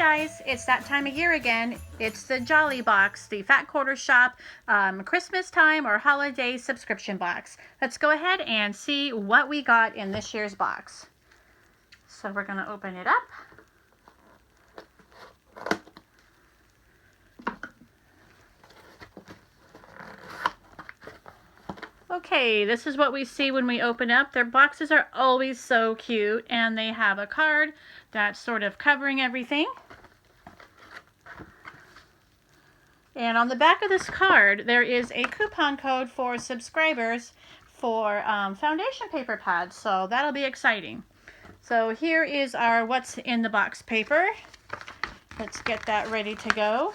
guys, it's that time of year again. It's the Jolly Box, the Fat Quarter Shop Christmas time or holiday subscription box. Let's go ahead and see what we got in this year's box. So we're going to open it up. Okay, this is what we see when we open up. Their boxes are always so cute, and they have a card that's sort of covering everything. And on the back of this card, there is a coupon code for subscribers for foundation paper pads, so that'll be exciting. So here is our what's in the box paper. Let's get that ready to go.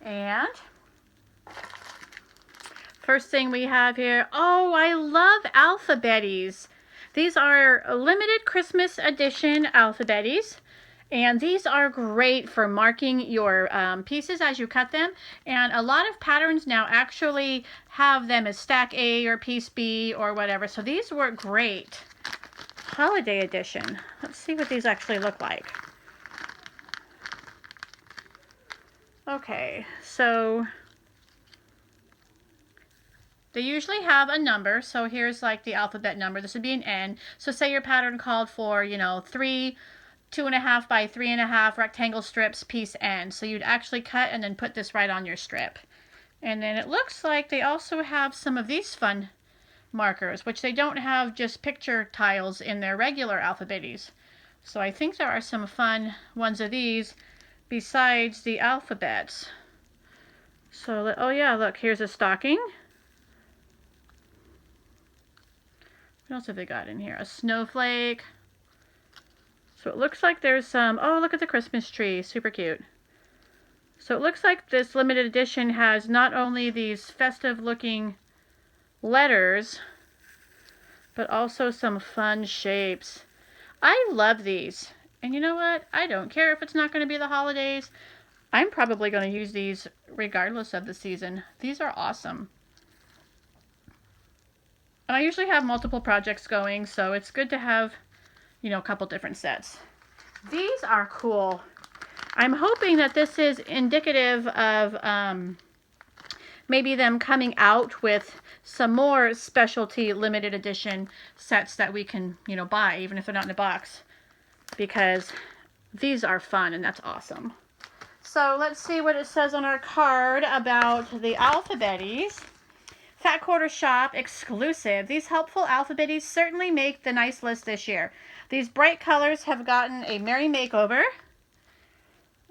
And first thing we have here, oh, I love Alphabetties. These are limited Christmas edition Alphabetties. And these are great for marking your pieces as you cut them. And a lot of patterns now actually have them as stack A or piece B or whatever. So these work great. Holiday edition. Let's see what these actually look like. Okay, so they usually have a number. So here's like the alphabet number. This would be an N. So say your pattern called for, 3 2.5 by 3.5 rectangle strips, piece N. So you'd actually cut and then put this right on your strip. And then it looks like they also have some of these fun markers, which they don't have just picture tiles in their regular Alphabetties. So I think there are some fun ones of these besides the alphabets. So, oh yeah, look, here's a stocking. What else have they got in here? A snowflake. So it looks like there's some, oh, look at the Christmas tree, super cute. So it looks like this limited edition has not only these festive looking letters, but also some fun shapes. I love these. And you know what? I don't care if it's not going to be the holidays. I'm probably going to use these regardless of the season. These are awesome. And I usually have multiple projects going, so it's good to have a couple different sets. These are cool. I'm hoping that this is indicative of maybe them coming out with some more specialty limited edition sets that we can, buy, even if they're not in a box, because these are fun and that's awesome. So let's see what it says on our card about the Alphabetties. Fat Quarter Shop exclusive. These helpful Alphabetties certainly make the nice list this year. These bright colors have gotten a merry makeover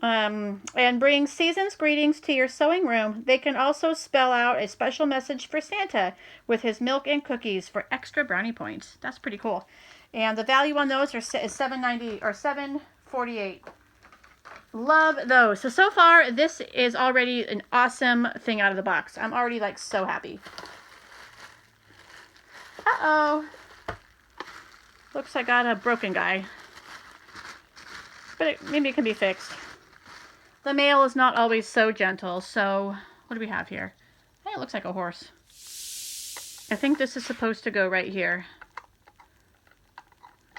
and bring season's greetings to your sewing room. They can also spell out a special message for Santa with his milk and cookies for extra brownie points. That's pretty cool. And the value on those is $7.90 or $7.48. Love those. So far, this is already an awesome thing out of the box. I'm already so happy. Uh-oh. Looks like I got a broken guy. But maybe it can be fixed. The mail is not always so gentle, so what do we have here? Hey, it looks like a horse. I think this is supposed to go right here.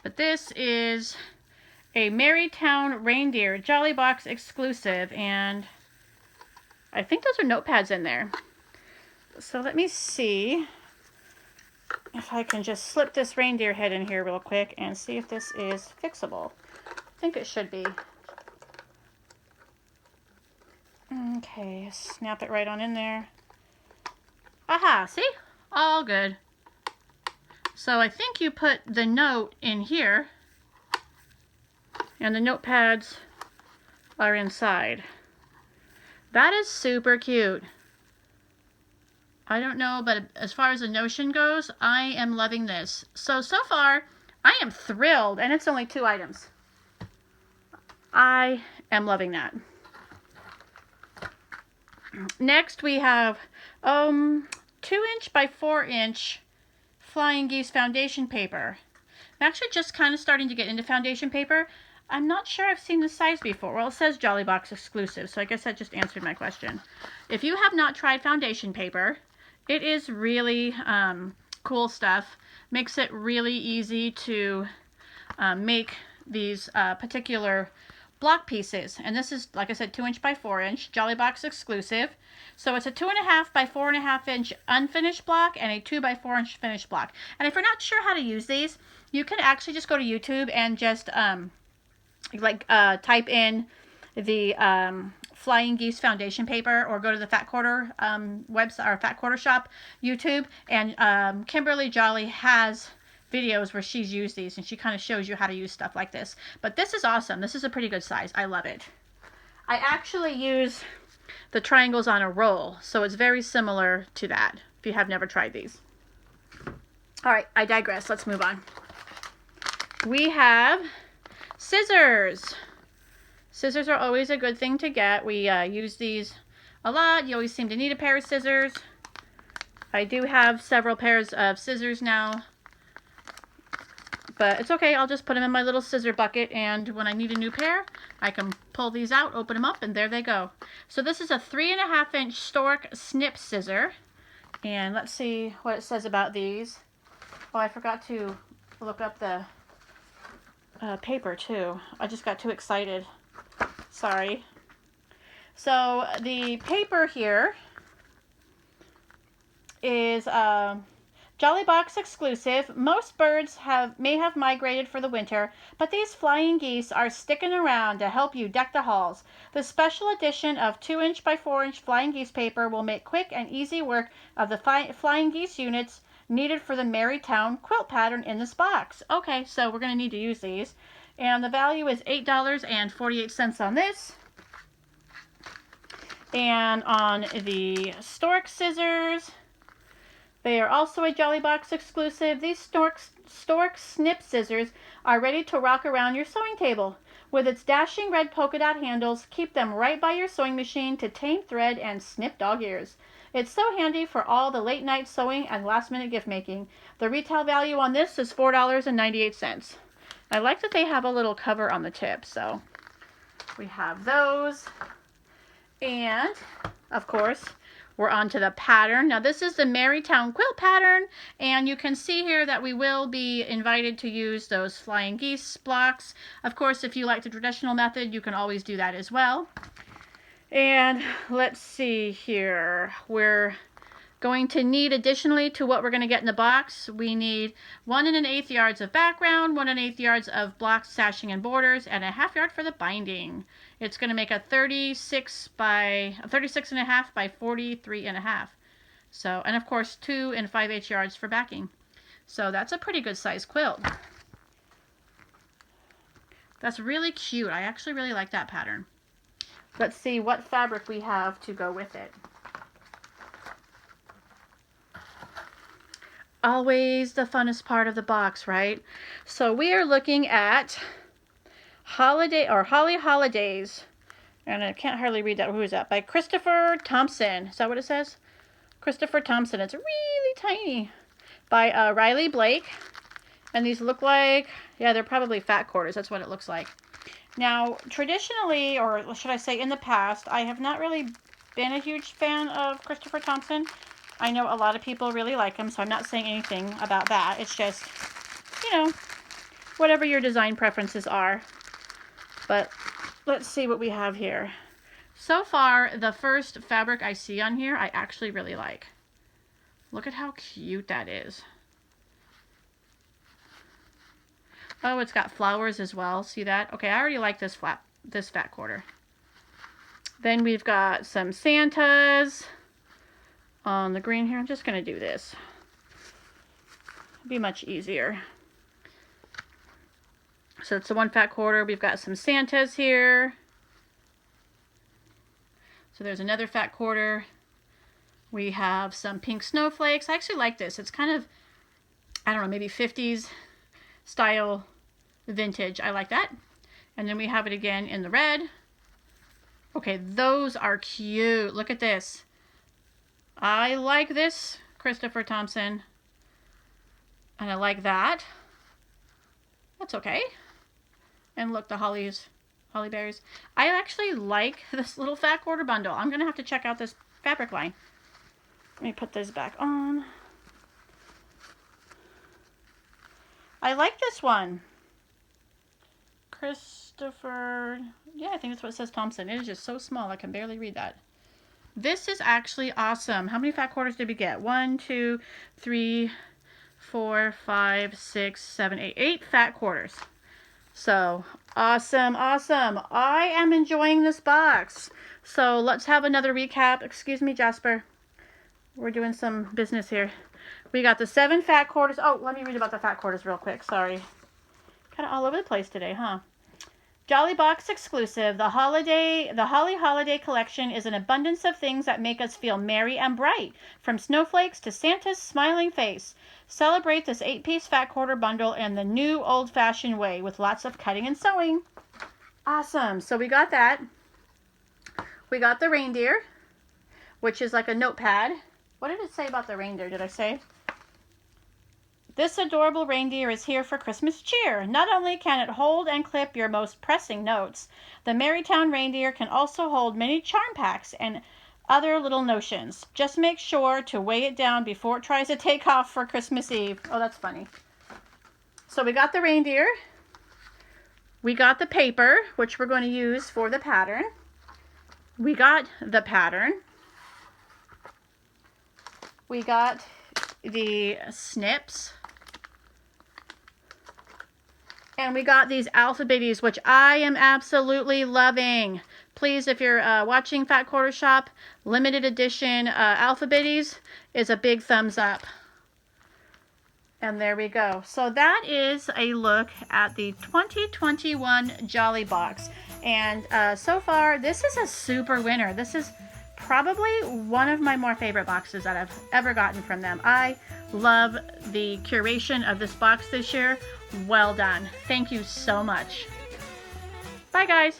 But this is a Marytown Reindeer Jolly Box exclusive, and I think those are notepads in there. So let me see if I can just slip this reindeer head in here real quick and see if this is fixable. I think it should be. Okay, snap it right on in there. Aha, see? All good. So I think you put the note in here, and the notepads are inside. That is super cute. I don't know, but as far as the notion goes, I am loving this. So far, I am thrilled, and it's only 2 items. I am loving that. Next, we have 2-inch by 4-inch Flying Geese foundation paper. I'm actually just kind of starting to get into foundation paper. I'm not sure I've seen this size before. Well, it says Jolly Box exclusive, so I guess that just answered my question. If you have not tried foundation paper, it is really cool stuff. Makes it really easy to make these particular block pieces. And this is, like I said, 2" by 4" Jolly Box exclusive. So it's a 2.5 by 4.5" unfinished block and a 2 by 4" finished block. And if you're not sure how to use these, you can actually just go to YouTube and just type in the Flying Geese foundation paper, or go to the Fat Quarter website, or Fat Quarter shop YouTube, and Kimberly Jolly has videos where she's used these, and she kind of shows you how to use stuff like this. But this is awesome. This is a pretty good size. I love it. I actually use the triangles on a roll, so it's very similar to that, if you have never tried these. All right, I digress. Let's move on. We have scissors. Scissors are always a good thing to get. We use these a lot. You always seem to need a pair of scissors. I do have several pairs of scissors now, but it's okay. I'll just put them in my little scissor bucket, and when I need a new pair, I can pull these out, open them up, and there they go. So this is a 3.5" Stork Snip scissor, and let's see what it says about these. Oh, I forgot to look up the paper too. I just got too excited. Sorry. So the paper here is Jolly Box exclusive. Most birds may have migrated for the winter, but these flying geese are sticking around to help you deck the halls. The special edition of 2" by 4" flying geese paper will make quick and easy work of the flying geese units needed for the Marytown quilt pattern in this box. Okay, so we're going to need to use these. And the value is $8.48 on this. And on the Stork scissors, they are also a Jolly Box exclusive. These Stork Snip scissors are ready to rock around your sewing table. With its dashing red polka dot handles, keep them right by your sewing machine to tame thread and snip dog ears. It's so handy for all the late night sewing and last minute gift making. The retail value on this is $4.98. I like that they have a little cover on the tip, so we have those. And of course, we're on to the pattern. Now this is the Marytown quilt pattern, and you can see here that we will be invited to use those flying geese blocks. Of course, if you like the traditional method, you can always do that as well. And let's see here. We're going to need, additionally to what we're going to get in the box, we need 1 1/8 yards of background, 1 1/8 yards of block sashing and borders, and a 1/2 yard for the binding. It's going to make a 36.5 by 43.5. So, and of course 2 5/8 yards for backing. So that's a pretty good size quilt. That's really cute. I actually really like that pattern. Let's see what fabric we have to go with it. Always the funnest part of the box, right? So we are looking at Holly Holidays, and I can't hardly read that. Who is that? By Christopher Thompson. Is that what it says? Christopher Thompson. It's really tiny. By Riley Blake. And these look like, yeah, they're probably fat quarters. That's what it looks like. Now, traditionally, or should I say in the past, I have not really been a huge fan of Christopher Thompson. I know a lot of people really like him, so I'm not saying anything about that. It's just, you know, whatever your design preferences are. But let's see what we have here. So far, the first fabric I see on here, I actually really like. Look at how cute that is. Oh, it's got flowers as well. See that? Okay, I already like this fat quarter. Then we've got some Santas on the green here. I'm just going to do this. It'll be much easier. So it's the 1 fat quarter. We've got some Santas here. So there's another fat quarter. We have some pink snowflakes. I actually like this. It's kind of, I don't know, maybe 50s style vintage. I like that. And then we have it again in the red. Okay, those are cute. Look at this. I like this, Christopher Thompson. And I like that. That's okay. And look, the holly berries. I actually like this little fat quarter bundle. I'm going to have to check out this fabric line. Let me put this back on. I like this one. Christopher. Yeah, I think that's what it says, Thompson. It is just so small, I can barely read that. This is actually awesome. How many fat quarters did we get? 1, 2, 3, 4, 5, 6, 7, 8. 8 fat quarters. So, awesome, awesome. I am enjoying this box. So, let's have another recap. Excuse me, Jasper. We're doing some business here. We got the 7 fat quarters. Oh, let me read about the fat quarters real quick. Sorry. Kind of all over the place today, huh? Jolly Box exclusive. The Holly Holiday Collection is an abundance of things that make us feel merry and bright, from snowflakes to Santa's smiling face. Celebrate this 8-piece fat quarter bundle in the new old-fashioned way with lots of cutting and sewing. Awesome. So we got that. We got the reindeer, which is like a notepad. What did it say about the reindeer? Did I say? This adorable reindeer is here for Christmas cheer. Not only can it hold and clip your most pressing notes, the Merrytown reindeer can also hold many charm packs and other little notions. Just make sure to weigh it down before it tries to take off for Christmas Eve. Oh, that's funny. So we got the reindeer. We got the paper, which we're going to use for the pattern. We got the pattern. We got the snips. And we got these Alphabetties, which I am absolutely loving. Please, if you're watching Fat Quarter Shop, limited edition Alphabetties is a big thumbs up. And there we go. So that is a look at the 2021 Jolly Box. And so far, this is a super winner. This is probably one of my more favorite boxes that I've ever gotten from them. I love the curation of this box this year. Well done. Thank you so much. Bye, guys.